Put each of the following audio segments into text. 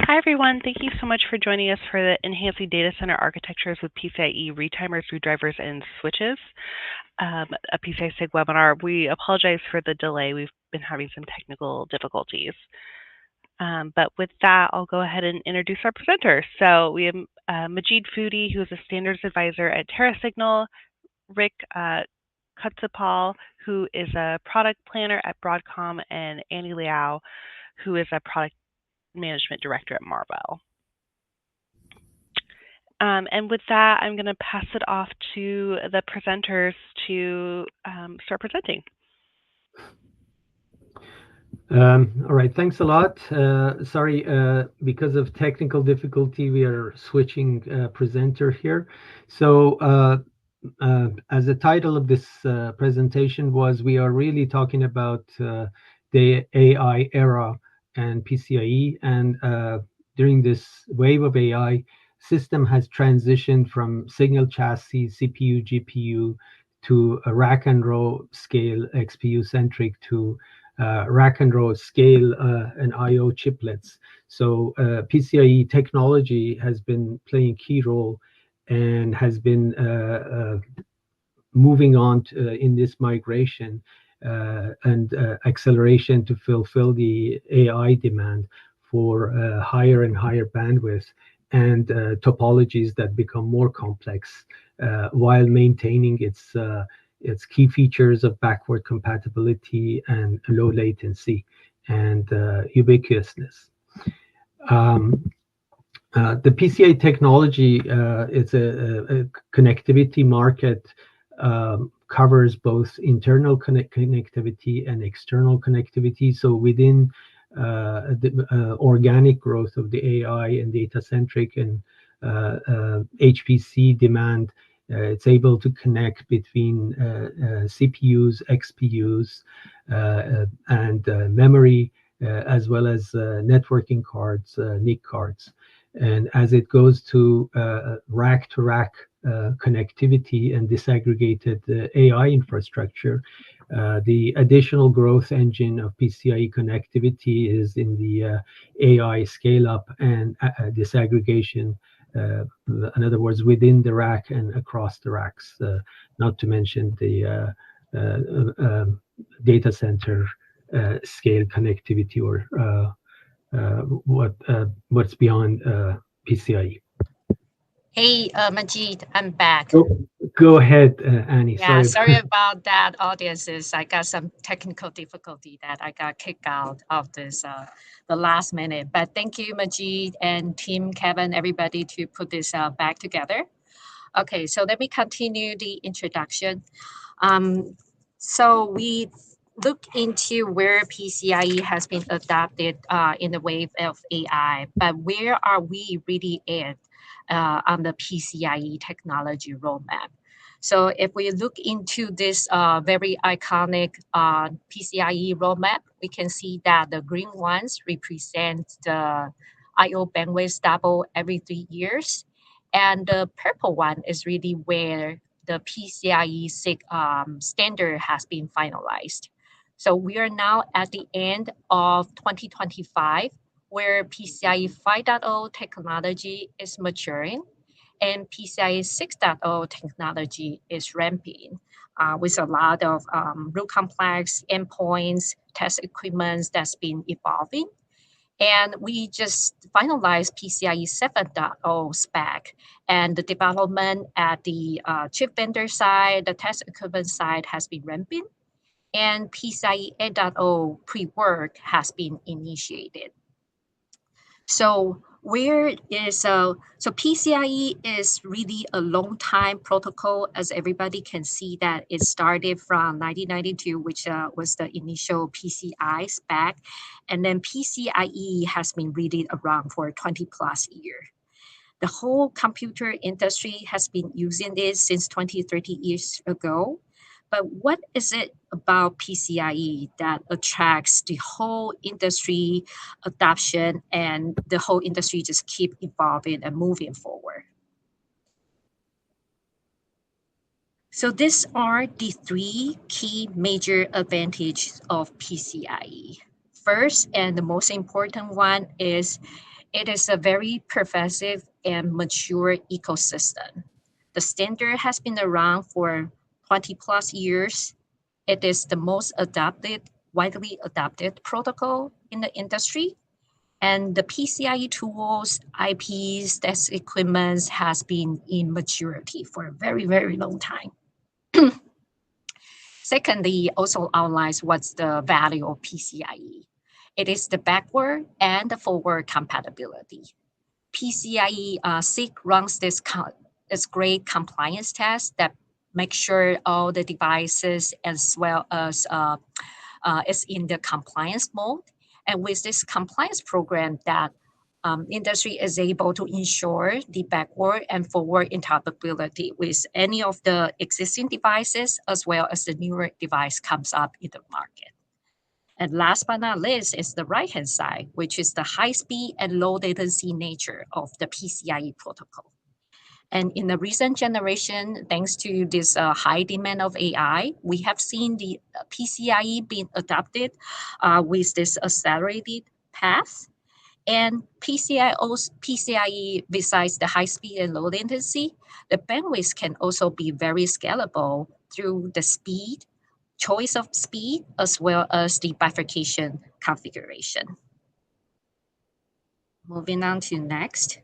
Hi, everyone. Thank you so much for joining us for the Enhancing Data Center Architectures with PCIe Retimers, Redrivers, and Switches, a PCI-SIG webinar. We apologize for the delay. We've been having some technical difficulties. But with that, I'll go ahead and introduce our presenters. So we have Majid Foodie, who is a standards advisor at TerraSignal, Rick Kutzapal, who is a product planner at Broadcom, and Annie Liao, who is a product management director at Marvell. And with that, I'm going to pass it off to the presenters to start presenting. All right, thanks a lot. Sorry, because of technical difficulty, we are switching presenter here. So as the title of this presentation was, we are really talking about the AI era and PCIe. And during this wave of AI, system has transitioned from signal chassis, CPU, GPU, to a rack and row scale, XPU centric, to rack and row scale and I/O chiplets. So PCIe technology has been playing key role and has been moving on in this migration and acceleration to fulfill the AI demand for higher and higher bandwidth and topologies that become more complex while maintaining its key features of backward compatibility and low latency and ubiquitousness. The PCIe technology, it's a connectivity market, covers both internal connectivity and external connectivity. So within the organic growth of the AI and data-centric and HPC demand, it's able to connect between CPUs, XPUs, and memory, as well as networking cards, NIC cards. And as it goes to rack-to-rack connectivity and disaggregated AI infrastructure, the additional growth engine of PCIe connectivity is in the AI scale-up and disaggregation. In other words, within the rack and across the racks, not to mention the data center scale connectivity or what's beyond PCIe. Hey, Majid, I'm back. Go ahead, Annie. Yeah, sorry about that, audiences. I got some technical difficulty that I got kicked out of this the last minute. But thank you, Majid and Team Kevin, everybody, to put this back together. Okay, so let me continue the introduction. So we look into where PCIe has been adopted in the wave of AI, but where are we really at on the PCIe technology roadmap? So if we look into this very iconic PCIe roadmap, we can see that the green ones represent the I/O bandwidth double every 3 years. And the purple one is really where the PCIe-SIG standard has been finalized. So we are now at the end of 2025, where PCIe 5.0 technology is maturing and PCIe 6.0 technology is ramping with a lot of real complex endpoints, test equipment that's been evolving. And we just finalized PCIe 7.0 spec, and the development at the chip vendor side, the test equipment side has been ramping, and PCIe 8.0 pre-work has been initiated. So where is so PCIe is really a long time protocol, as everybody can see that it started from 1992, which was the initial PCI spec, and then PCIe has been really around for 20 plus years. The whole computer industry has been using this since 20, 30 years ago. But what is it about PCIe that attracts the whole industry adoption and the whole industry just keep evolving and moving forward? So these are the 3 key major advantages of PCIe. First, and the most important one, is It is a very pervasive and mature ecosystem. The standard has been around for 20 plus years. It is the most widely adopted protocol in the industry. And the PCIe tools, IPs, test equipment has been in maturity for a very, very long time. Secondly, also outlines what's the value of PCIe. It is the backward and the forward compatibility. PCIe-SIG runs this great compliance test that makes sure all the devices as well as is in the compliance mode. And with this compliance program that industry is able to ensure the backward and forward interoperability with any of the existing devices as well as the newer device comes up in the market. And last but not least is the right-hand side, which is the high speed and low latency nature of the PCIe protocol. And in the recent generation, thanks to this high demand of AI, we have seen the PCIe being adopted with this accelerated path. And PCIe, besides the high speed and low latency, the bandwidth can also be very scalable through the speed, choice of speed, as well as the bifurcation configuration. Moving on to next.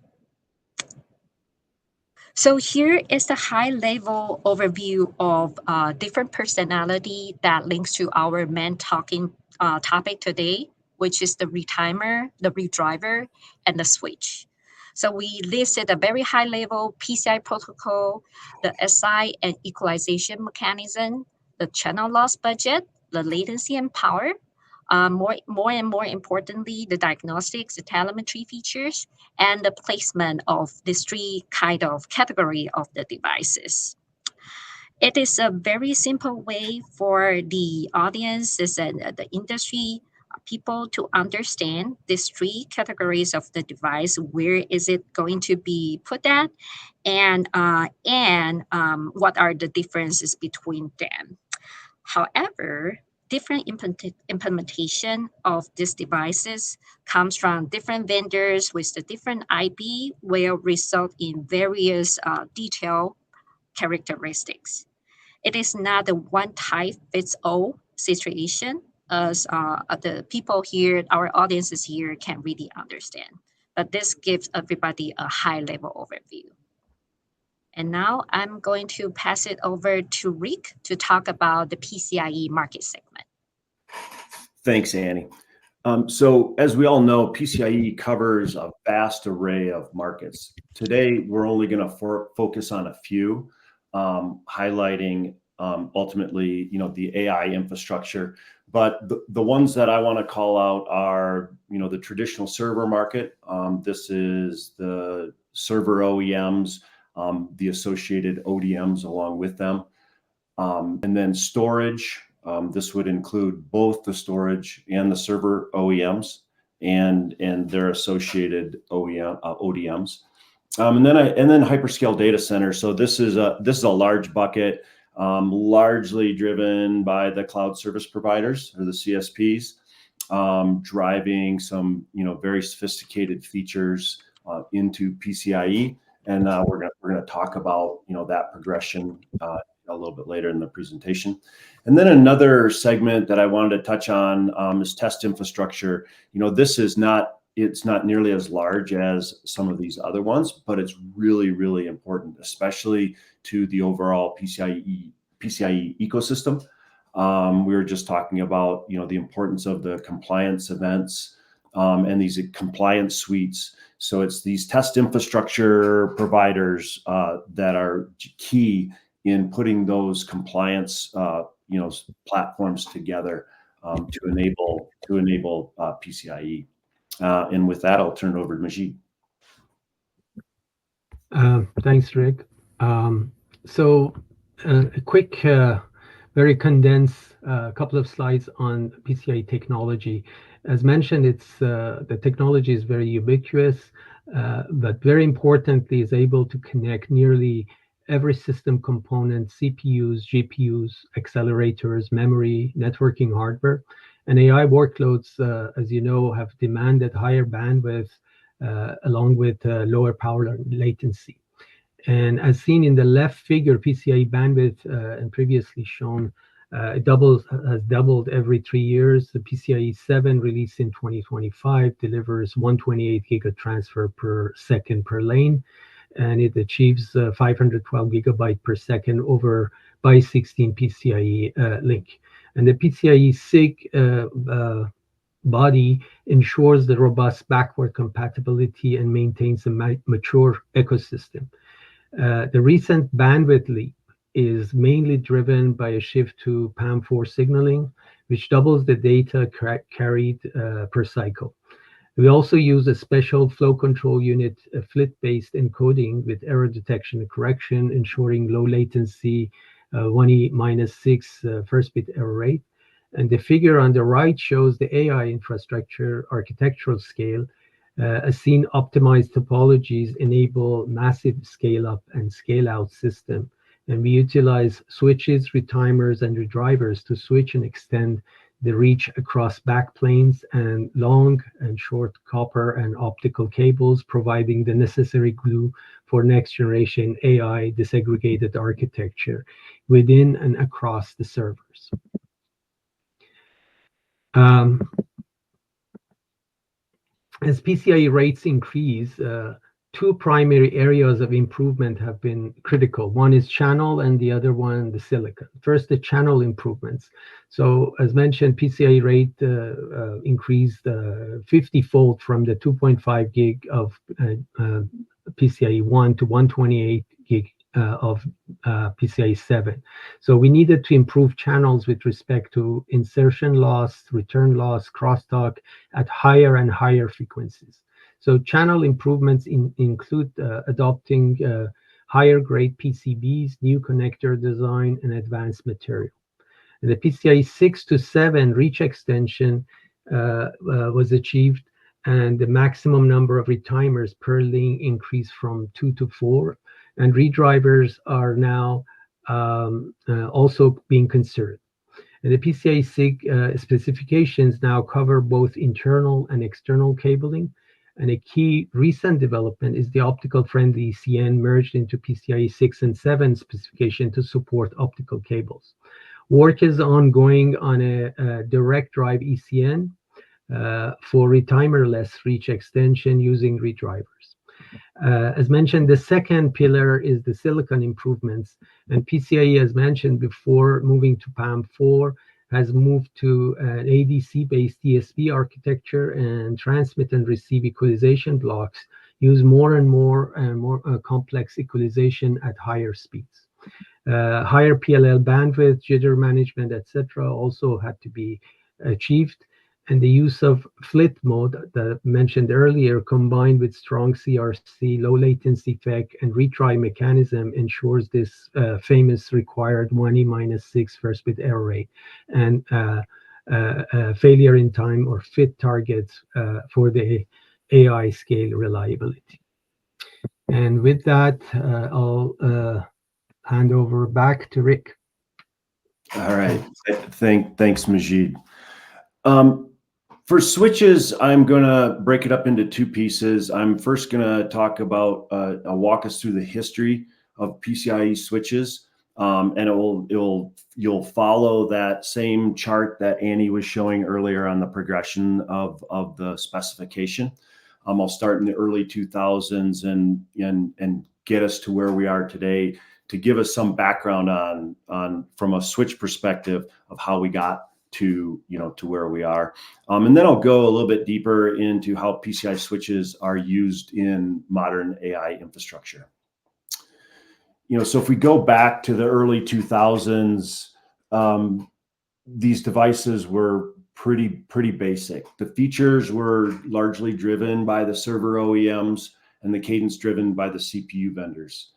So here is the high-level overview of different personality that links to our main topic today, which is the retimer, the redriver, and the switch. So we listed a very high-level PCI protocol, the SI and equalization mechanism, the channel loss budget, the latency and power, more and more importantly, the diagnostics, the telemetry features, and the placement of these three kind of category of the devices. It is a very simple way for the audiences and the industry people to understand these three categories of the device. Where is it going to be put at, and what are the differences between them? However, different implementation of these devices comes from different vendors with the different IP will result in various detailed characteristics. It is not a one type fits all situation as the people here, our audiences here can really understand. But this gives everybody a high level overview. And now I'm going to pass it over to Rick to talk about the PCIe market segment. Thanks, Annie. So as we all know, PCIe covers a vast array of markets. Today, we're only going to focus on a few, highlighting ultimately, the AI infrastructure. But the ones that I want to call out are, the traditional server market. This is the server OEMs, the associated ODMs along with them. And then storage. This would include both the storage and the server OEMs and their associated ODMs. And then hyperscale data centers. So this is a large bucket, largely driven by the cloud service providers or the CSPs, driving some very sophisticated features into PCIe. And we're gonna talk about that progression a little bit later in the presentation. And then another segment that I wanted to touch on is test infrastructure. It's not nearly as large as some of these other ones, but it's really, really important, especially to the overall PCIe ecosystem. We were just talking about the importance of the compliance events and these compliance suites. So it's these test infrastructure providers that are key in putting those compliance platforms together to enable PCIe. And with that, I'll turn it over to Majid. Thanks, Rick. So a quick, very condensed couple of slides on PCIe technology. As mentioned, the technology is very ubiquitous, but very importantly is able to connect nearly every system component, CPUs, GPUs, accelerators, memory, networking hardware. And AI workloads, as you know, have demanded higher bandwidth along with lower power latency. And as seen in the left figure, PCIe bandwidth, and previously shown, has doubled every 3 years. The PCIe 7 released in 2025 delivers 128 gig of transfer per second per lane, and it achieves 512 gigabyte per second over by 16 PCIe link. And the PCIe-SIG body ensures the robust backward compatibility and maintains a mature ecosystem. The recent bandwidth leap is mainly driven by a shift to PAM4 signaling, which doubles the data carried per cycle. We also use a special flow control unit, a FLIT-based encoding with error detection and correction, ensuring low latency 1E-6 first bit error rate. And the figure on the right shows the AI infrastructure architectural scale. As seen, optimized topologies enable massive scale-up and scale-out system. And we utilize switches, retimers, and redrivers to switch and extend the reach across backplanes and long and short copper and optical cables, providing the necessary glue for next-generation AI disaggregated architecture within and across the servers. As PCIe rates increase, two primary areas of improvement have been critical. One is channel and the other one, the silicon. First, the channel improvements. So as mentioned, PCIe rate increased 50-fold from the 2.5 gig of PCIe 1 to 128 gig of PCIe 7. So we needed to improve channels with respect to insertion loss, return loss, crosstalk at higher and higher frequencies. So channel improvements include adopting higher grade PCBs, new connector design, and advanced material. And the PCIe 6 to 7 reach extension was achieved, and the maximum number of retimers per link increased from 2 to 4. And redrivers are now also being considered. And the PCI-SIG specifications now cover both internal and external cabling. And a key recent development is the optical-friendly ECN merged into PCIe 6 and 7 specification to support optical cables. Work is ongoing on a direct drive ECN for retimerless reach extension using redrivers. As mentioned, the second pillar is the silicon improvements, and PCIe, as mentioned before, moving to PAM4, has moved to an ADC-based DSP architecture, and transmit and receive equalization blocks use more and more complex equalization at higher speeds. Higher PLL bandwidth, jitter management, etc., also had to be achieved. And the use of FLIT mode that I mentioned earlier, combined with strong CRC, low latency FEC, and retry mechanism ensures this famous required 1E-6 first bit error rate and failure in time or fit targets for the AI scale reliability. And with that, I'll hand over back to Rick. All right. Thanks, Majid. For switches, I'm going to break it up into two pieces. I'm first going to talk about, I'll walk us through the history of PCIe switches, and you'll follow that same chart that Annie was showing earlier on the progression of the specification. I'll start in the early 2000s and get us to where we are today to give us some background on from a switch perspective of how we got to where we are, and then I'll go a little bit deeper into how PCI switches are used in modern AI infrastructure. So if we go back to the early 2000s, these devices were pretty basic. The features were largely driven by the server OEMs and the cadence driven by the CPU vendors.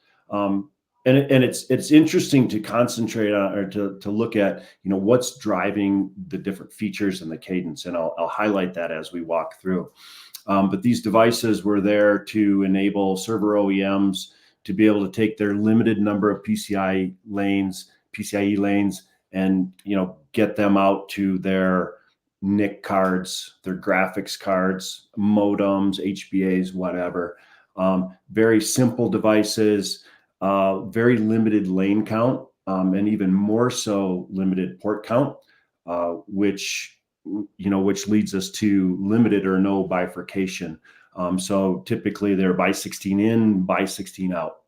And it's interesting to concentrate on, or to look at, what's driving the different features and the cadence, and I'll highlight that as we walk through. But these devices were there to enable server OEMs to be able to take their limited number of PCIe lanes, and get them out to their NIC cards, their graphics cards, modems, HBAs, whatever. Very simple devices, very limited lane count, and even more so limited port count, which leads us to limited or no bifurcation. So typically they're by 16 in, by 16 out.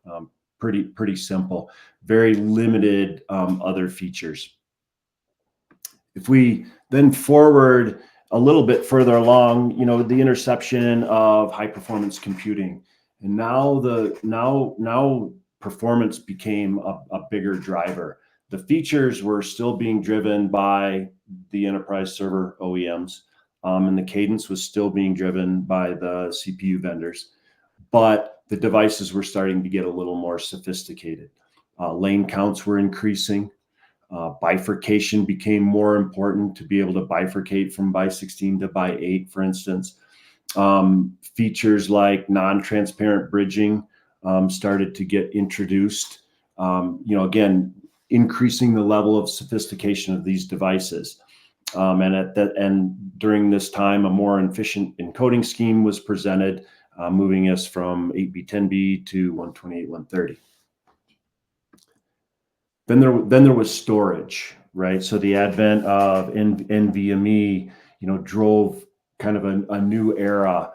Pretty simple. Very limited other features. If we then forward a little bit further along, the interception of high performance computing, and now performance became a bigger driver. The features were still being driven by the enterprise server OEMs, and the cadence was still being driven by the CPU vendors, but the devices were starting to get a little more sophisticated. Lane counts were increasing. Bifurcation became more important, to be able to bifurcate from by 16 to by 8, for instance. Features like non-transparent bridging started to get introduced. Again, increasing the level of sophistication of these devices. And during this time, a more efficient encoding scheme was presented, moving us from 8B10B to 128, 130. Then there was storage, right? So the advent of NVMe, drove kind of a new era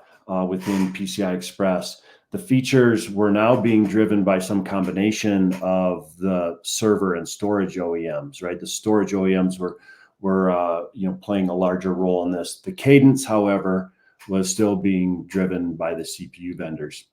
within PCI Express. The features were now being driven by some combination of the server and storage OEMs, right? The storage OEMs were playing a larger role in this. The cadence, however, was still being driven by the CPU vendors.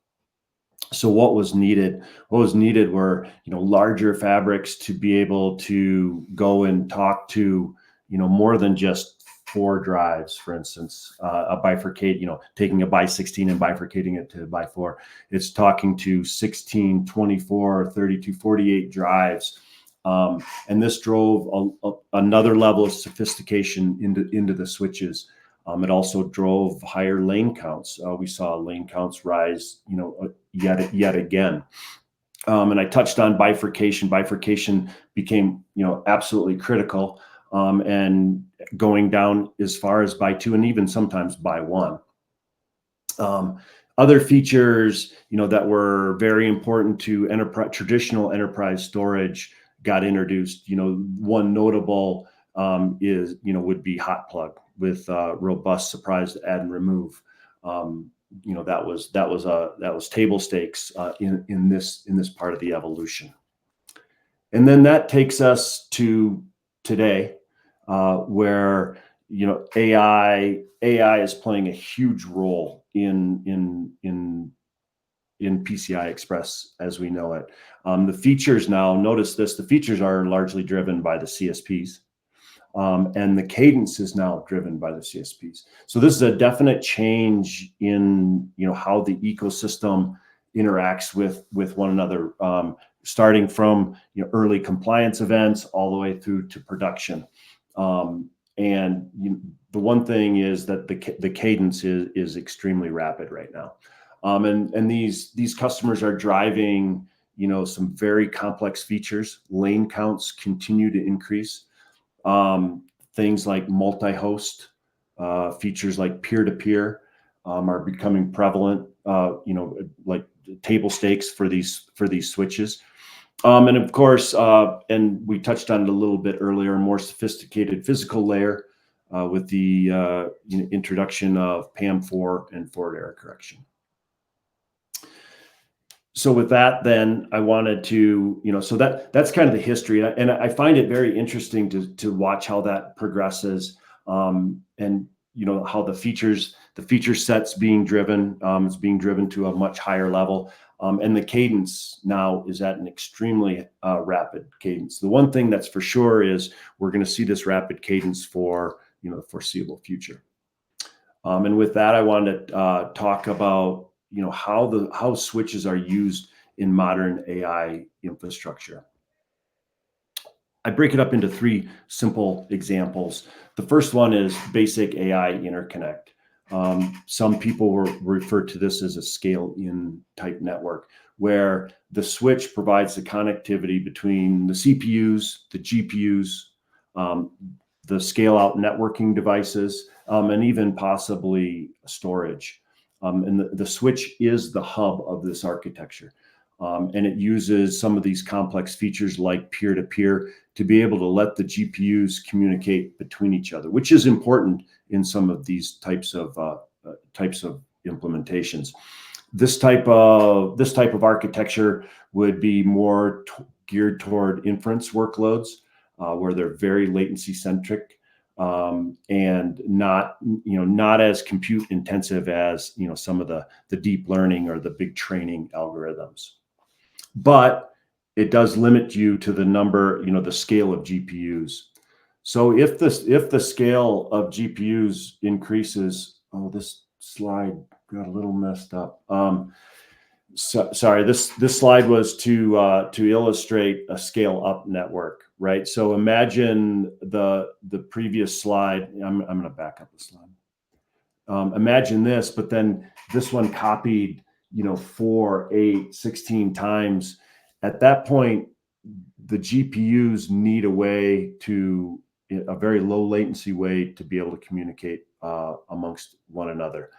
So what was needed? What was needed were, larger fabrics to be able to go and talk to, more than just 4 drives, for instance, a bifurcate, taking a by 16 and bifurcating it to by 4. It's talking to 16, 24, 32, 48 drives. And this drove another level of sophistication into the switches. It also drove higher lane counts. We saw lane counts rise, yet again. And I touched on bifurcation. Bifurcation became, absolutely critical, and going down as far as by 2 and even sometimes by 1. Other features, that were very important to traditional enterprise storage got introduced. One notable would be hot plug with robust surprise add and remove. That was table stakes in this part of the evolution. And then that takes us to today, where AI is playing a huge role in PCI Express as we know it. The features now, notice this, the features are largely driven by the CSPs. And the cadence is now driven by the CSPs. So this is a definite change in how the ecosystem interacts with one another, starting from early compliance events all the way through to production. And the one thing is that the cadence is extremely rapid right now. And these customers are driving some very complex features. Lane counts continue to increase. Things like multi-host, features like peer-to-peer are becoming prevalent, like table stakes for these switches. And of course, and we touched on it a little bit earlier, more sophisticated physical layer with the introduction of PAM4 and forward error correction. So with that, then I wanted to, so that's kind of the history, and I find it very interesting to watch how that progresses, and how the feature sets being driven, is being driven to a much higher level, and the cadence now is at an extremely rapid cadence. The one thing that's for sure is we're going to see this rapid cadence for the foreseeable future. And with that, I wanted to talk about how switches are used in modern AI infrastructure. I break it up into 3 simple examples. The first one is basic AI interconnect. Some people refer to this as a scale-in type network, where the switch provides the connectivity between the CPUs, the GPUs, the scale-out networking devices, and even possibly storage. And the switch is the hub of this architecture. And it uses some of these complex features like peer-to-peer to be able to let the GPUs communicate between each other, which is important in some of these types of implementations. This type of architecture would be more geared toward inference workloads, where they're very latency centric, and not as compute intensive as some of the deep learning or the big training algorithms. But it does limit you to the number, the scale of GPUs. So if the scale of GPUs increases, oh, this slide got a little messed up. Sorry, this slide was to illustrate a scale up network, right? So imagine the previous slide. I'm going to back up the slide. Imagine this, but then this one copied, 4, 8, 16 times. At that point, the GPUs need a very low latency way to be able to communicate amongst one another.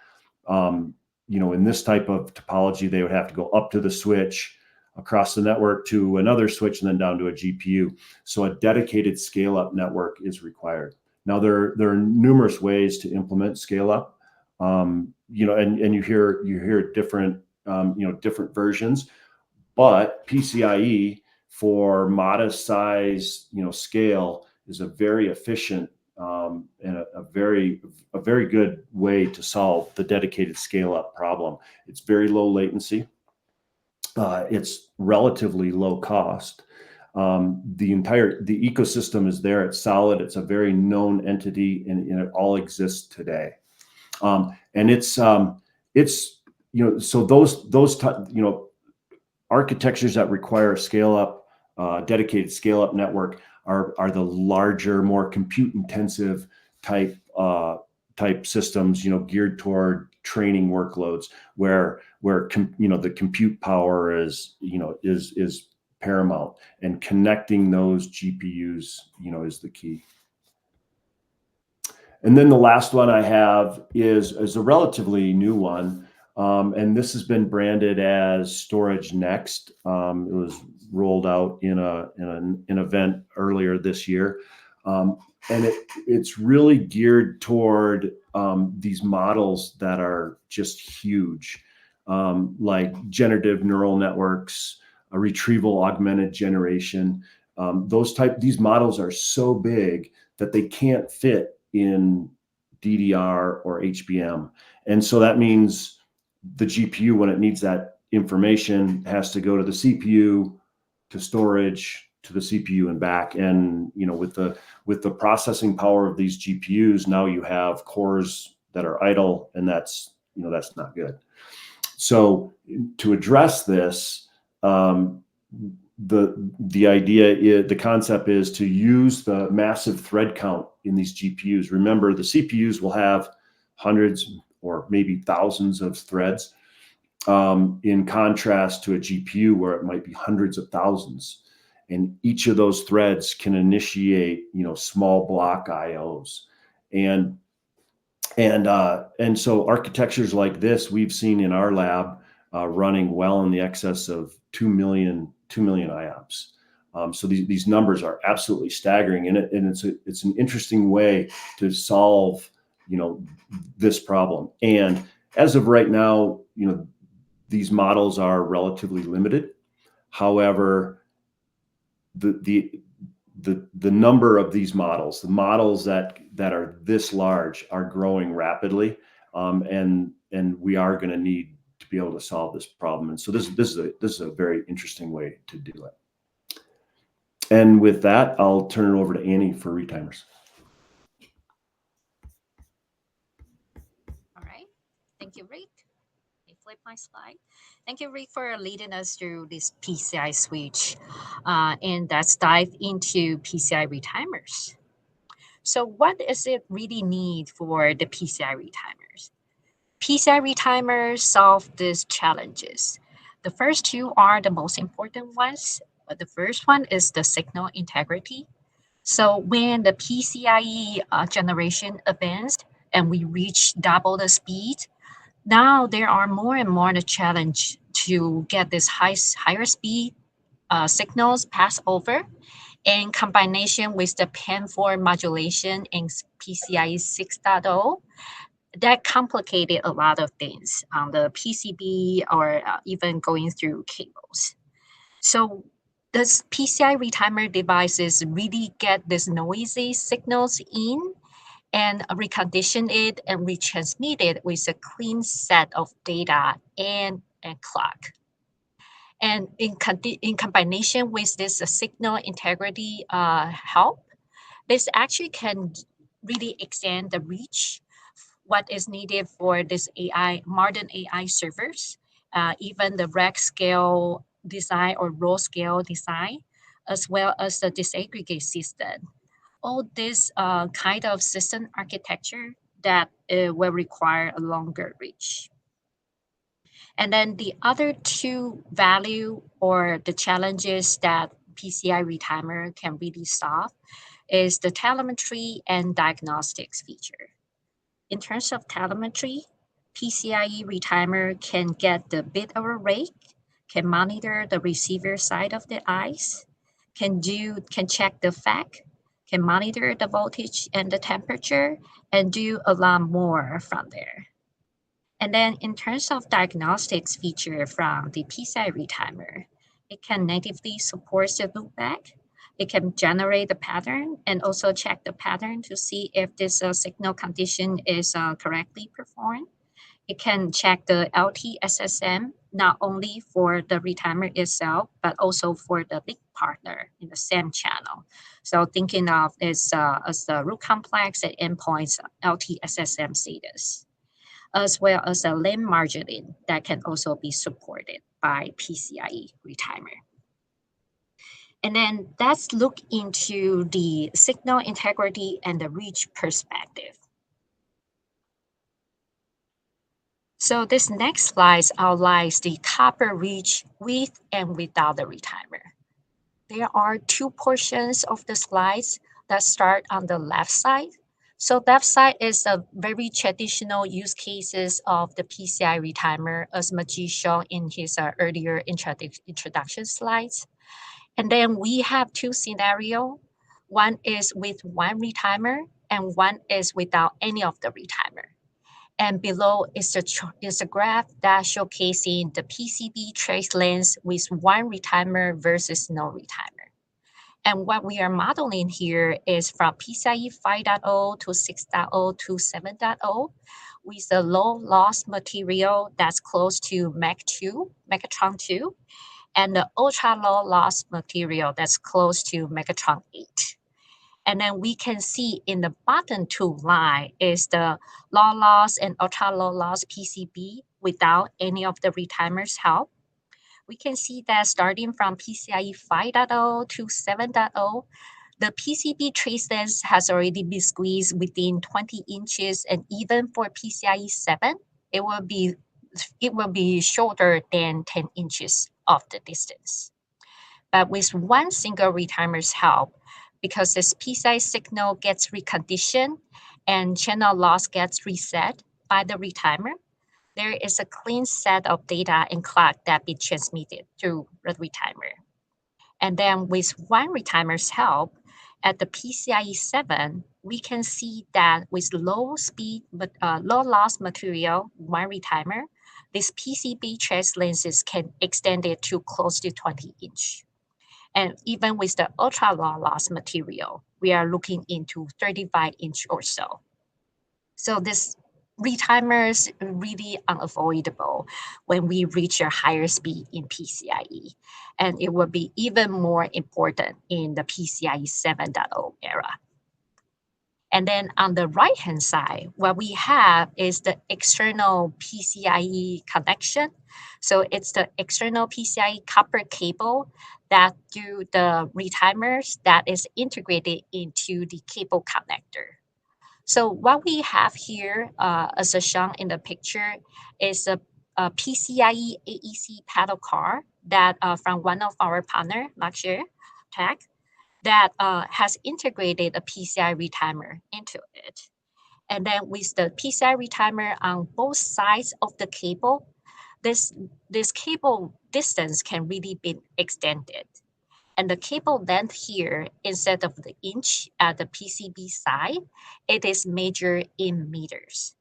In this type of topology, they would have to go up to the switch, across the network to another switch, and then down to a GPU. So a dedicated scale-up network is required. Now, there are numerous ways to implement scale-up, and you hear different different versions, but PCIe for modest size scale is a very efficient and a very good way to solve the dedicated scale-up problem. It's very low latency. It's relatively low cost. The ecosystem is there. It's solid. It's a very known entity, and it all exists today. And it's so those architectures that require a scale-up, dedicated scale-up network are the larger, more compute-intensive type systems, geared toward training workloads, where the compute power is paramount, and connecting those GPUs is the key. And then the last one I have is a relatively new one. And this has been branded as Storage Next. It was rolled out in an event earlier this year. And it's really geared toward these models that are just huge, like generative neural networks, a retrieval augmented generation. These models are so big that they can't fit in DDR or HBM. And so that means the GPU, when it needs that information, has to go to the CPU, to storage, to the CPU and back. And with the processing power of these GPUs, now you have cores that are idle, and that's not good. So to address this, the concept is to use the massive thread count in these GPUs. Remember, the CPUs will have hundreds or maybe thousands of threads, in contrast to a GPU where it might be hundreds of thousands. And each of those threads can initiate, small block IOs. And so architectures like this we've seen in our lab running well in the excess of 2 million IOPS. So these numbers are absolutely staggering, and it's an interesting way to solve this problem. And as of right now, these models are relatively limited. However, the number of these models, the models that are this large, are growing rapidly, and we are going to need to be able to solve this problem. And so this is a very interesting way to do it. And with that, I'll turn it over to Annie for retimers. All right. Thank you, Rick. Let me flip my slide. Thank you, Rick, for leading us through this PCI switch. And let's dive into PCI retimers. So what does it really need for the PCI retimers? PCI retimers solve these challenges. The first two are the most important ones. But the first one is the signal integrity. So when the PCIe generation advanced and we reach double the speed, now there are more and more the challenge to get this higher speed signals pass over in combination with the PAM4 modulation in PCIe 6.0. That complicated a lot of things on the PCB or even going through cables. So does PCI retimer devices really get these noisy signals in and recondition it and retransmit it with a clean set of data and clock? And in combination with this signal integrity help, this actually can really extend the reach, what is needed for this modern AI servers, even the rack scale design or row scale design, as well as the disaggregate system. All this kind of system architecture that will require a longer reach. And then the other two value or the challenges that PCI retimer can really solve is the telemetry and diagnostics feature. In terms of telemetry, PCIe retimer can get the bit error rate, can monitor the receiver side of the ICE, can check the FAC, can monitor the voltage and the temperature, and do a lot more from there. And then in terms of diagnostics feature from the PCI retimer, it can natively support the loopback. It can generate the pattern and also check the pattern to see if this signal condition is correctly performed. It can check the LTSSM not only for the retimer itself, but also for the link partner in the same channel. So thinking of it as the root complex and endpoints LTSSM status, as well as a lane margining that can also be supported by PCIe retimer. And then let's look into the signal integrity and the reach perspective. So this next slide outlines the copper reach with and without the retimer. There are two portions of the slides that start on the left side. So left side is a very traditional use cases of the PCI retimer, as Majid showed in his earlier introduction slides. And then we have two scenarios. One is with one retimer and one is without any of the retimer. And below is a graph that showcasing the PCB trace length with one retimer versus no retimer. And what we are modeling here is from PCIe 5.0 to 6.0 to 7.0 with a low loss material that's close to Megatron 2, and the ultra low loss material that's close to Megatron 8. And then we can see in the bottom two line is the low loss and ultra low loss PCB without any of the retimers help. We can see that starting from PCIe 5.0 to 7.0, the PCB trace length has already been squeezed within 20 inches, and even for PCIe 7, it will be shorter than 10 inches of the distance. But with one single retimer's help, because this PCI signal gets reconditioned and channel loss gets reset by the retimer, there is a clean set of data and clock that be transmitted through the retimer. And then with one retimer's help, at the PCIe 7, we can see that with low loss material, one retimer, this PCB trace lenses can extend it to close to 20 inch. And even with the ultra low loss material, we are looking into 35 inch or so. So this retimers really unavoidable when we reach a higher speed in PCIe. And it will be even more important in the PCIe 7.0 era. And then on the right-hand side, what we have is the external PCIe connection. So it's the external PCIe copper cable that do the retimers that is integrated into the cable connector. So what we have here, as shown in the picture, is a PCIe AEC paddle card that from one of our partner, Luxshare Tech. that has integrated a PCI retimer into it. And then with the PCI retimer on both sides of the cable, this cable distance can really be extended. And the cable length here, instead of the inch at the PCB side, it is measured in meters.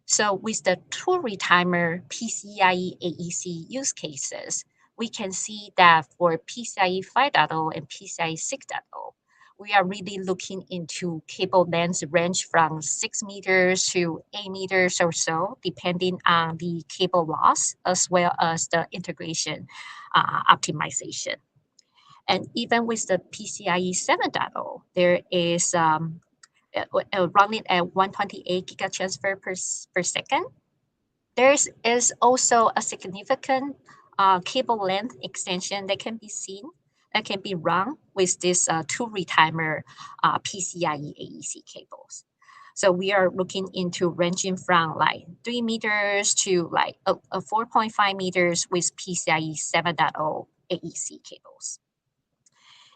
So with the two retimer PCIe AEC use cases, we can see that for PCIe 5.0 and PCIe 6.0, we are really looking into cable lengths range from 6 meters to 8 meters or so, depending on the cable loss as well as the integration optimization. And even with the PCIe 7.0, there is running at 128 gigatransfer per second. There is also a significant cable length extension that can be seen, that can be run with this two retimer PCIe AEC cables. So we are looking into ranging from like 3 meters to like a 4.5 meters with PCIe 7.0 AEC cables.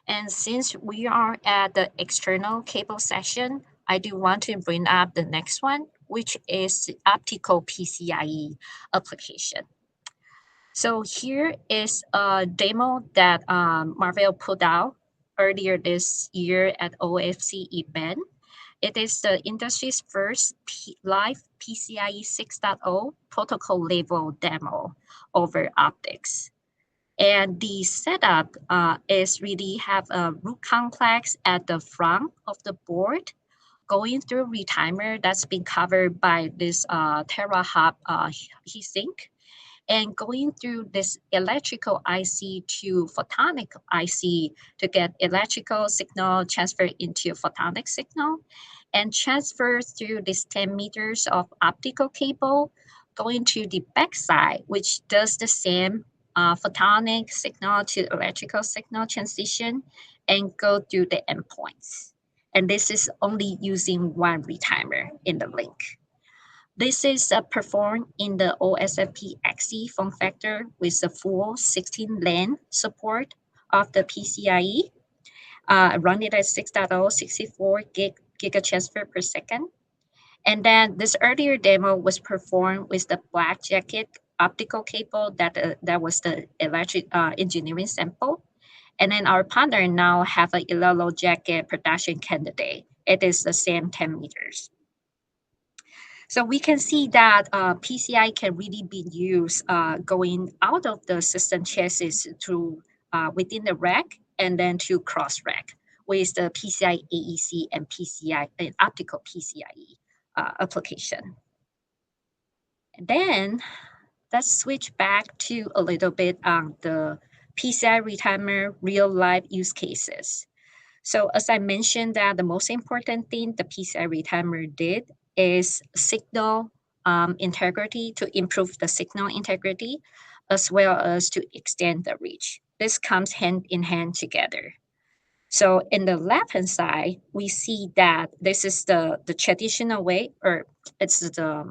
And since we are at the external cable section, I do want to bring up the next one, which is the optical PCIe application. So here is a demo that Marvell put out earlier this year at OFC event. It is the industry's first live PCIe 6.0 protocol level demo over optics. And the setup is really have a root complex at the front of the board going through retimer that's been covered by this TeraHub heatsink, and going through this electrical IC to photonic IC to get electrical signal transferred into photonic signal, and transfer through this 10 meters of optical cable going to the backside, which does the same photonic signal to electrical signal transition and go through the endpoints. And this is only using one retimer in the link. This is performed in the OSFP XE form factor with the full 16 lane support of the PCIe, running at 6.0, 64 gigatransfer per second. And then this earlier demo was performed with the black jacket optical cable that was the electric engineering sample. And then our partner now have a yellow jacket production candidate. It is the same 10 meters. So we can see that PCI can really be used going out of the system chassis to within the rack and then to cross rack with the PCI AEC and PCI and optical PCIe application. And then let's switch back to a little bit on the PCI retimer real life use cases. So as I mentioned that the most important thing the PCI retimer did is signal integrity, to improve the signal integrity as well as to extend the reach. This comes hand in hand together. So in the left-hand side, we see that this is the traditional way, or it's the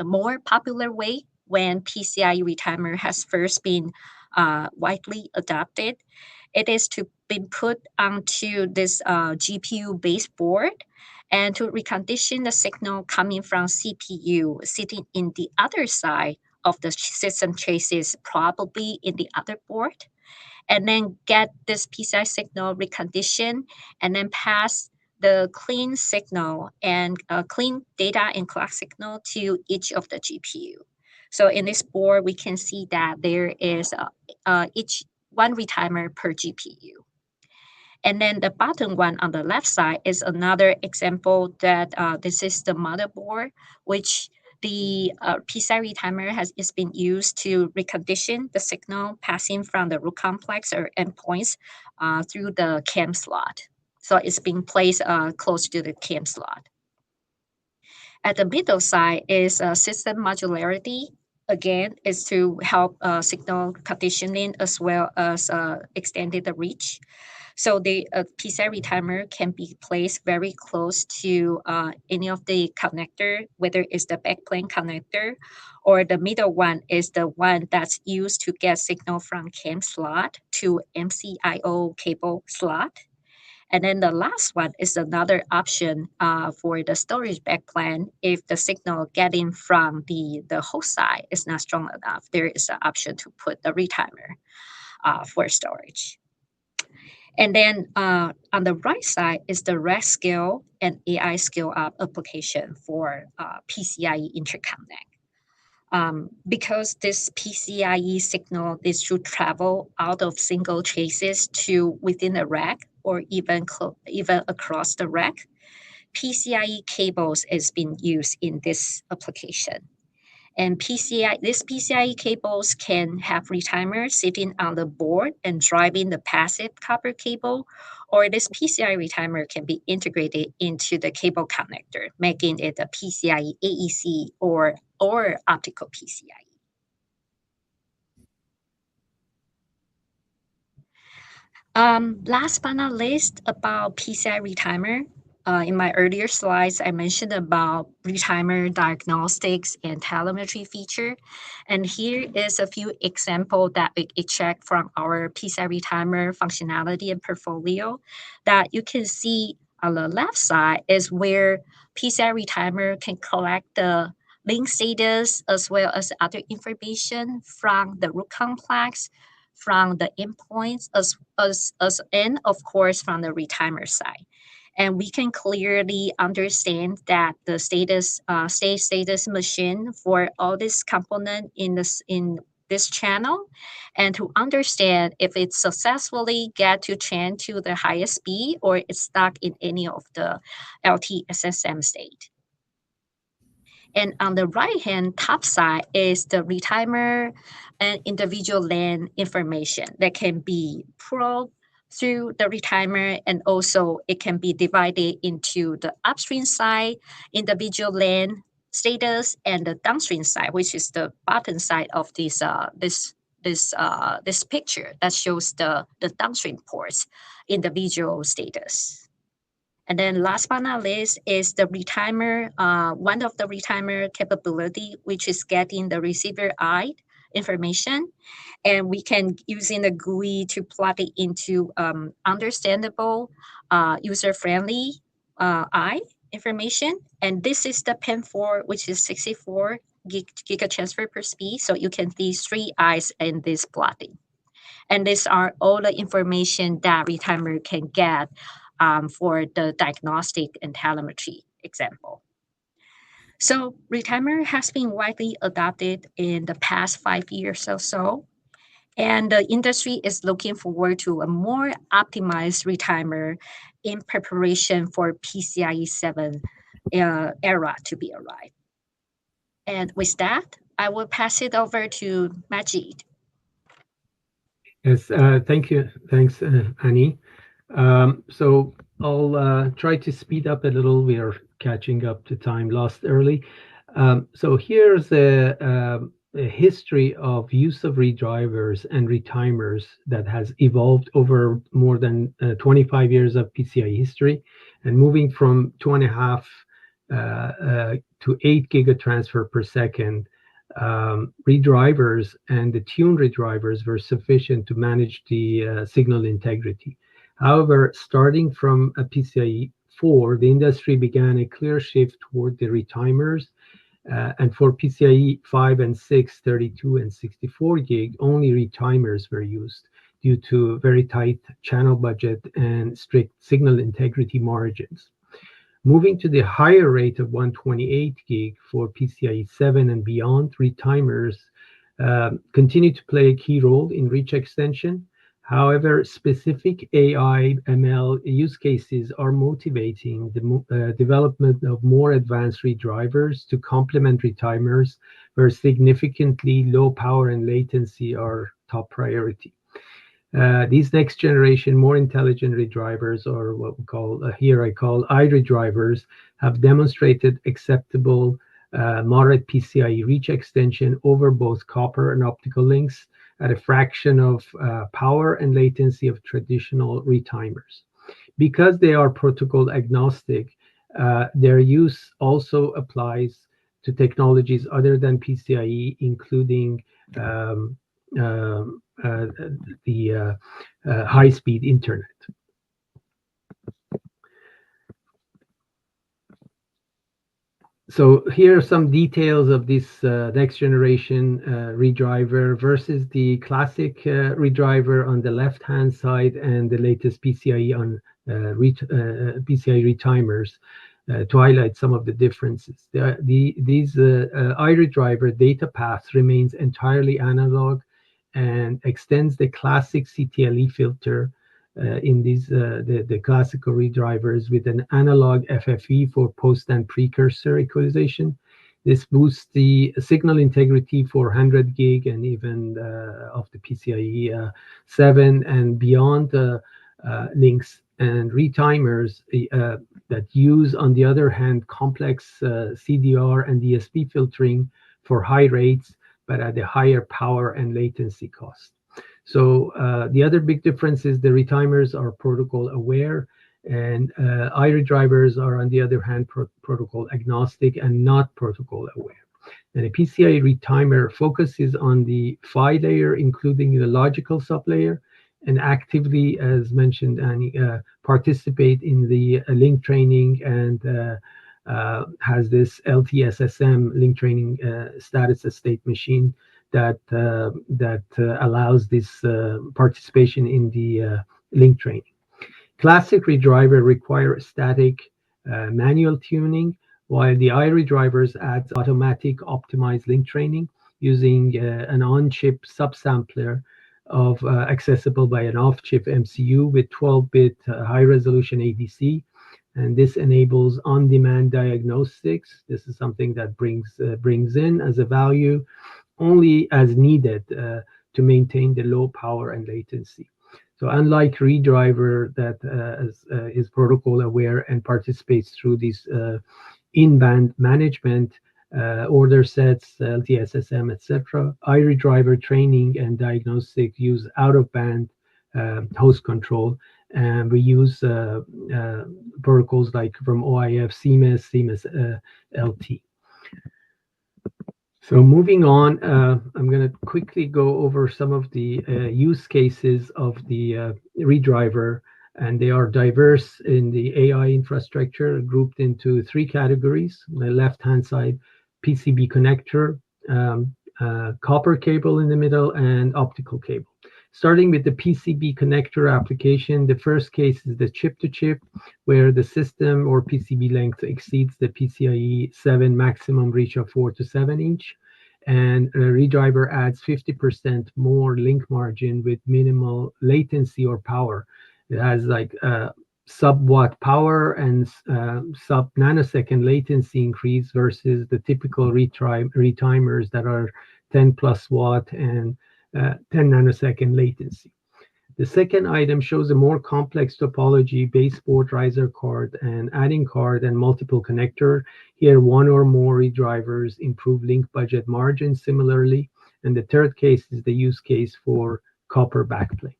more popular way when PCI retimer has first been widely adopted. It is to be put onto this GPU baseboard and to recondition the signal coming from CPU sitting in the other side of the system chassis, probably in the other board, and then get this PCI signal reconditioned and then pass the clean signal and clean data and clock signal to each of the GPU. So in this board, we can see that there is each one retimer per GPU. And then the bottom one on the left side is another example that this is the motherboard, which the PCI retimer is been used to recondition the signal passing from the root complex or endpoints through the CAM slot. So it's being placed close to the CAM slot. At the middle side is system modularity. Again, is to help signal conditioning as well as extending the reach. So the PCI retimer can be placed very close to any of the connector, whether it's the backplane connector or the middle one is the one that's used to get signal from CAM slot to MCIO cable slot. And then the last one is another option for the storage backplane. If the signal getting from the host side is not strong enough, there is an option to put the retimer for storage. And then on the right side is the rack scale and AI scale up application for PCIe interconnect. Because this PCIe signal is to travel out of single traces to within the rack or even across the rack, PCIe cables is being used in this application. And these PCIe cables can have retimers sitting on the board and driving the passive copper cable, or this PCI retimer can be integrated into the cable connector, making it a PCIe AEC or optical PCIe. Last but not least, about PCI retimer. In my earlier slides, I mentioned about retimer diagnostics and telemetry feature. And here is a few examples that we extract from our PCI retimer functionality and portfolio that you can see on the left side is where PCI retimer can collect the link status as well as other information from the root complex, from the endpoints and of course from the retimer side. And we can clearly understand that the state status machine for all this component in this channel, and to understand if it successfully get to chain to the highest speed or it's stuck in any of the LTSSM state. And on the right-hand top side is the retimer and individual lane information that can be probed through the retimer, and also it can be divided into the upstream side, individual lane status, and the downstream side, which is the bottom side of this picture that shows the downstream ports individual status. And then last but not least is the retimer, one of the retimer capability, which is getting the receiver I information. And we can, using the GUI to plug it into understandable, user-friendly I information. And this is the PAM4, which is 64 gigatransfer per speed. So you can see 3 I's in this plotting. And these are all the information that retimer can get for the diagnostic and telemetry example. So retimer has been widely adopted in the past 5 years or so, and the industry is looking forward to a more optimized retimer in preparation for PCIe 7 era to be arrived. And with that, I will pass it over to Majid. Yes, thank you. Thanks, Annie. So I'll try to speed up a little. We are catching up to time lost early. So here's a history of use of redrivers and retimers that has evolved over more than 25 years of PCI history, and moving from 2.5 to 8 gigatransfer per second. Redrivers and the tuned redrivers were sufficient to manage the signal integrity. However, starting from a PCIe 4, the industry began a clear shift toward the retimers, and for PCIe 5 and 6, 32 and 64 gig, only retimers were used due to very tight channel budget and strict signal integrity margins. Moving to the higher rate of 128 gig for PCIe 7 and beyond, retimers continue to play a key role in reach extension. However, specific AI ML use cases are motivating the development of more advanced redrivers to complement retimers, where significantly low power and latency are top priority. These next generation, more intelligent redrivers, or what we call here I call iRedrivers, have demonstrated acceptable moderate PCIe reach extension over both copper and optical links at a fraction of power and latency of traditional retimers. Because they are protocol agnostic, their use also applies to technologies other than PCIe, including the high-speed internet. So here are some details of this next generation redriver versus the classic redriver on the left hand side and the latest PCIe on PCIe retimers to highlight some of the differences. These iRedriver data path remains entirely analog and extends the classic CTLE filter in these the classical redrivers with an analog FFE for post and precursor equalization. This boosts the signal integrity for 100 gig and even of the PCIe 7 and beyond links and retimers that use, on the other hand, complex CDR and DSP filtering for high rates, but at a higher power and latency cost. So the other big difference is the retimers are protocol aware, and iRedrivers are, on the other hand, protocol agnostic and not protocol aware. And a PCIe retimer focuses on the PHY layer, including the logical sublayer, and actively, as mentioned, Annie, participate in the link training and has this LTSSM link training status state machine that allows this participation in the link training. Classic redriver require static manual tuning, while the iRedrivers adds automatic optimized link training using an on-chip subsampler of accessible by an off-chip MCU with 12-bit high-resolution ADC. And this enables on-demand diagnostics. This is something that brings in as a value only as needed to maintain the low power and latency. So unlike redriver that is protocol aware and participates through these in-band management, order sets, LTSSM, etc., iRedriver training and diagnostic use out-of-band host control, and we use protocols like from OIF, CMIS, CMIS LT. So moving on, I'm going to quickly go over some of the use cases of the redriver, and they are diverse in the AI infrastructure, grouped into three categories. On the left-hand side, PCB connector, copper cable in the middle, and optical cable. Starting with the PCB connector application, the first case is the chip-to-chip, where the system or PCB length exceeds the PCIe 7 maximum reach of 4 to 7 inch. And a redriver adds 50% more link margin with minimal latency or power. It has like sub-watt power and sub-nanosecond latency increase versus the typical retimers that are 10 plus watt and 10 nanosecond latency. The second item shows a more complex topology, baseboard, riser card, and adding card and multiple connector. Here, one or more redrivers improve link budget margin similarly. And the third case is the use case for copper backplane.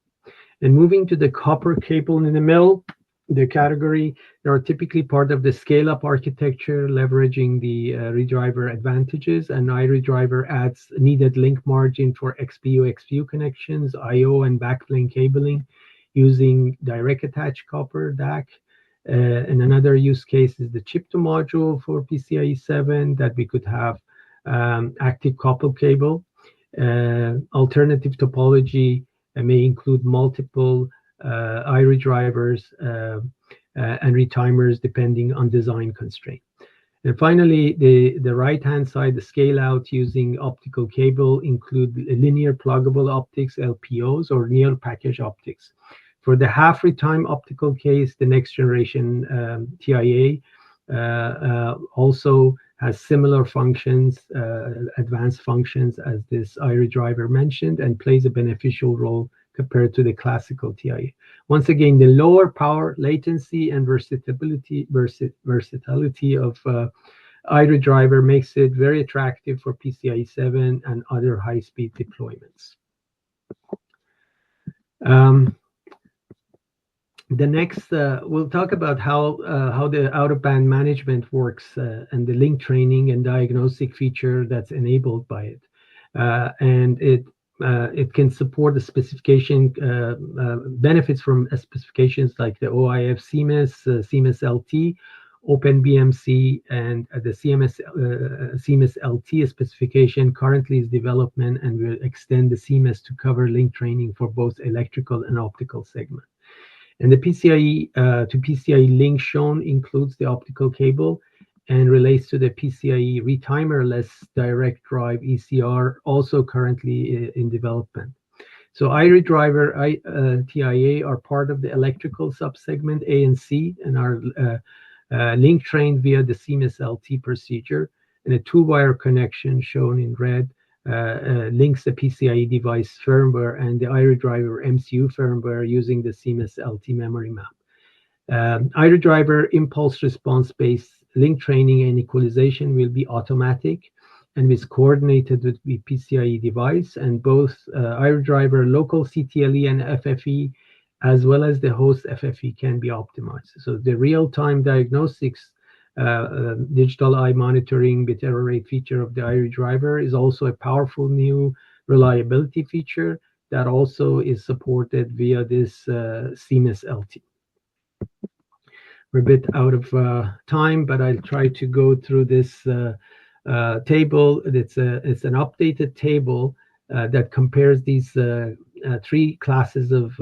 And moving to the copper cable in the middle, the category, they are typically part of the scale-up architecture, leveraging the redriver advantages, and iRedriver adds needed link margin for XPU connections, I/O, and backplane cabling using direct attach copper DAC. And another use case is the chip-to-module for PCIe 7 that we could have active copper cable. Alternative topology may include multiple iRedrivers and retimers depending on design constraint. And finally, the right-hand side, the scale-out using optical cable include linear pluggable optics, LPOs, or near package optics. For the half-retime optical case, the next generation TIA also has similar functions, advanced functions as this iRedriver mentioned, and plays a beneficial role compared to the classical TIA. Once again, the lower power, latency, and versatility of iRedriver makes it very attractive for PCIe 7 and other high-speed deployments. The next, we'll talk about how the out-of-band management works and the link training and diagnostic feature that's enabled by it. And it can support the specification benefits from specifications like the OIF CMIS, CMIS LT, OpenBMC and the CMS LT specification currently is development and will extend the CMS to cover link training for both electrical and optical segment. And the PCIe to PCIe link shown includes the optical cable and relates to the PCIe retimerless direct drive ECR, also currently in development. So iRedriver, TIA are part of the electrical subsegment A and C and are link trained via the CMS LT procedure. And a two-wire connection shown in red links the PCIe device firmware and the iRedriver MCU firmware using the CMS LT memory map. iRedriver impulse response-based link training and equalization will be automatic and is coordinated with the PCIe device, and both iRedriver local CTLE and FFE as well as the host FFE can be optimized. So the real-time diagnostics digital eye monitoring bit error rate feature of the iRedriver is also a powerful new reliability feature that also is supported via this CMS LT. We're a bit out of time, but I'll try to go through this table. It's an updated table that compares these three classes of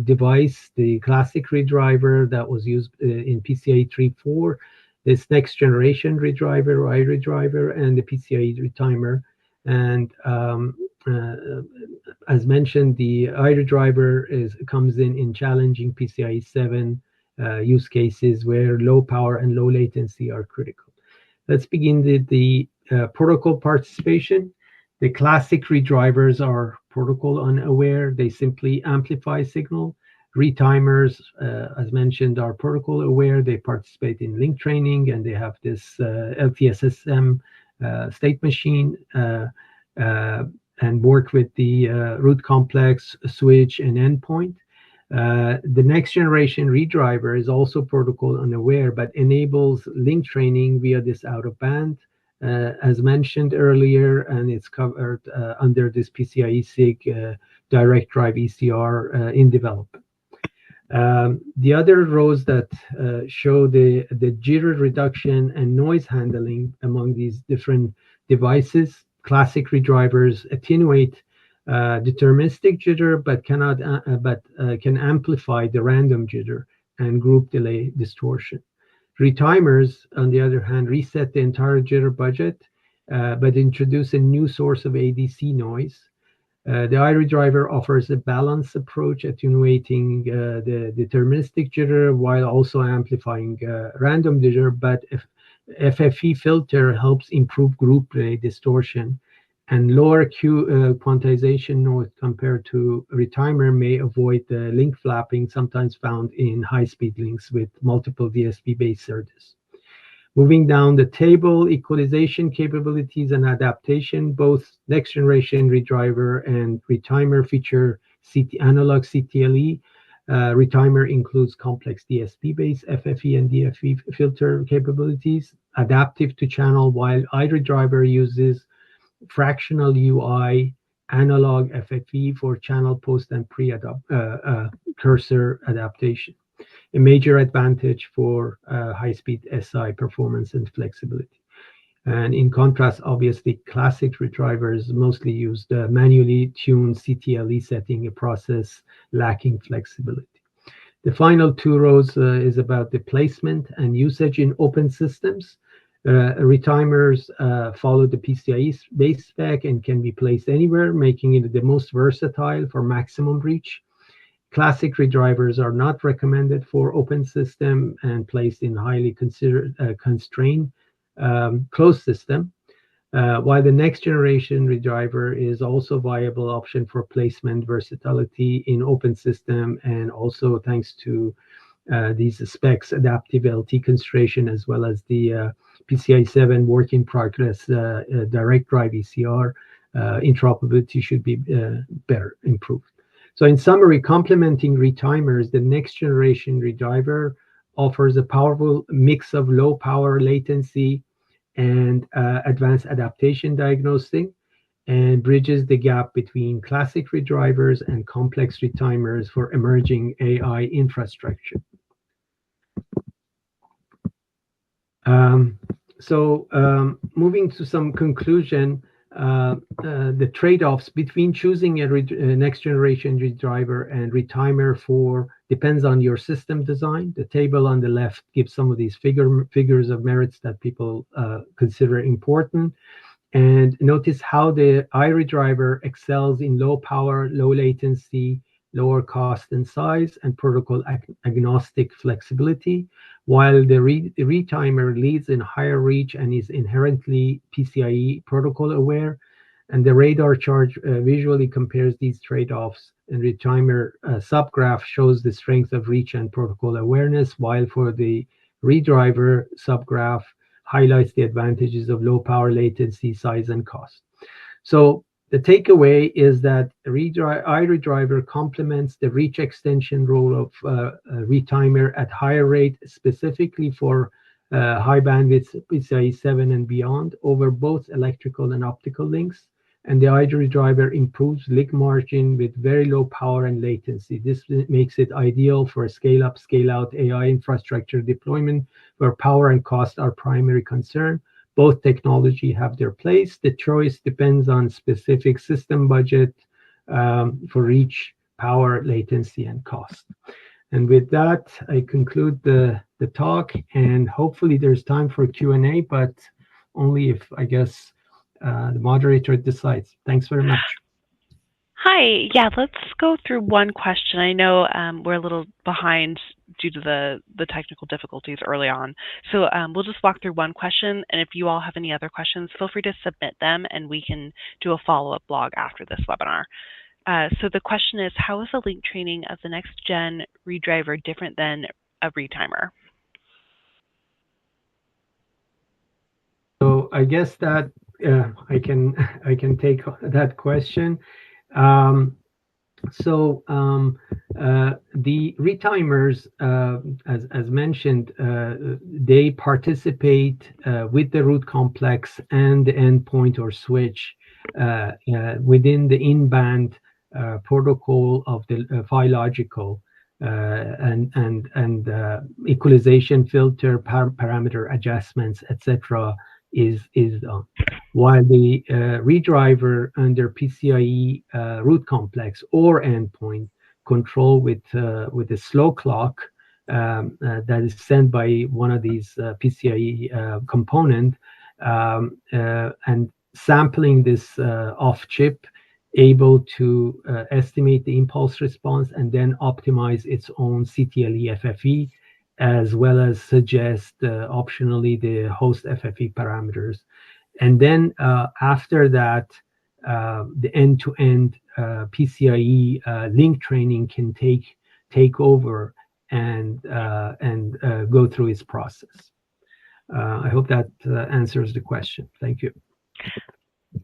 device: the classic redriver that was used in PCIe 3.4, this next generation redriver or iRedriver, and the PCIe retimer. And as mentioned, the iRedriver comes in challenging PCIe 7 use cases where low power and low latency are critical. Let's begin the protocol participation. The classic redrivers are protocol unaware. They simply amplify signal. Retimers, as mentioned, are protocol aware. They participate in link training and they have this LTSSM state machine and work with the root complex, switch, and endpoint. The next generation redriver is also protocol unaware, but enables link training via this out of band, as mentioned earlier, and it's covered under this PCI-SIG direct drive ECR in development. The other rows that show the jitter reduction and noise handling among these different devices. Classic redrivers attenuate deterministic jitter, but can amplify the random jitter and group delay distortion. Retimers, on the other hand, reset the entire jitter budget, but introduce a new source of ADC noise. The iRedriver offers a balanced approach, attenuating the deterministic jitter while also amplifying random jitter, but FFE filter helps improve group delay distortion, and lower quantization noise compared to retimer may avoid the link flapping sometimes found in high-speed links with multiple DSP-based SerDes. Moving down the table, equalization capabilities and adaptation, both next-generation redriver and retimer feature analog CTLE. Retimer includes complex DSP-based FFE and DFE filter capabilities, adaptive to channel, while iRedriver uses fractional UI analog FFE for channel post and pre-cursor adaptation. A major advantage for high-speed SI performance and flexibility. And in contrast, obviously, classic redrivers mostly used manually tuned CTLE setting, a process lacking flexibility. The final two rows is about the placement and usage in open systems. Retimers follow the PCIe base spec and can be placed anywhere, making it the most versatile for maximum reach. Classic redrivers are not recommended for open system and placed in highly constrained closed system, while the next generation redriver is also a viable option for placement versatility in open system, and also thanks to these specs, adaptive LT constellation, as well as the PCI 7 work in progress direct drive ECR, interoperability should be better improved. So in summary, complementing retimers, the next generation redriver offers a powerful mix of low power latency and advanced adaptation diagnosing, and bridges the gap between classic redrivers and complex retimers for emerging AI infrastructure. Moving to some conclusion, the trade-offs between choosing a next generation redriver and retimer for depends on your system design. The table on the left gives some of these figures of merits that people consider important. And notice how the iRedriver excels in low power, low latency, lower cost and size, and protocol agnostic flexibility, while the retimer leads in higher reach and is inherently PCIe protocol aware. And the radar chart visually compares these trade-offs, and retimer subgraph shows the strength of reach and protocol awareness, while for the redriver subgraph highlights the advantages of low power, latency, size, and cost. So the takeaway is that iRedriver complements the reach extension role of retimer at higher rate, specifically for high bandwidth PCIe 7 and beyond over both electrical and optical links. And the iRedriver improves link margin with very low power and latency. This makes it ideal for scale up, scale out AI infrastructure deployment where power and cost are primary concern. Both technology have their place. The choice depends on specific system budget for reach, power, latency, and cost. And with that, I conclude the talk, and hopefully there's time for Q&A, but only if, I guess, the moderator decides. Thanks very much. Hi. Yeah, let's go through one question. I know we're a little behind due to the technical difficulties early on. So we'll just walk through one question, and if you all have any other questions, feel free to submit them, and we can do a follow-up blog after this webinar. So the question is, how is the link training of the next-gen redriver different than a retimer? So I guess that I can take that question. The retimers, as mentioned, they participate with the root complex and the endpoint or switch within the in-band protocol of the PHY-logical and equalization filter, parameter adjustments, etc. is done. While the redriver under PCIe root complex or endpoint control with a slow clock that is sent by one of these PCIe component and sampling this off chip, able to estimate the impulse response and then optimize its own CTLE FFE, as well as suggest optionally the host FFE parameters. And then after that, the end-to-end PCIe link training can take over and go through its process. I hope that answers the question. Thank you.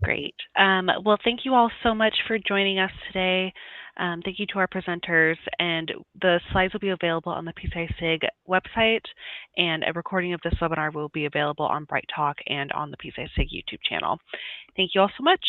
Great. Well, thank you all so much for joining us today. Thank you to our presenters, and the slides will be available on the PCI-SIG website, and a recording of this webinar will be available on Bright Talk and on the PCI-SIG YouTube channel. Thank you all so much.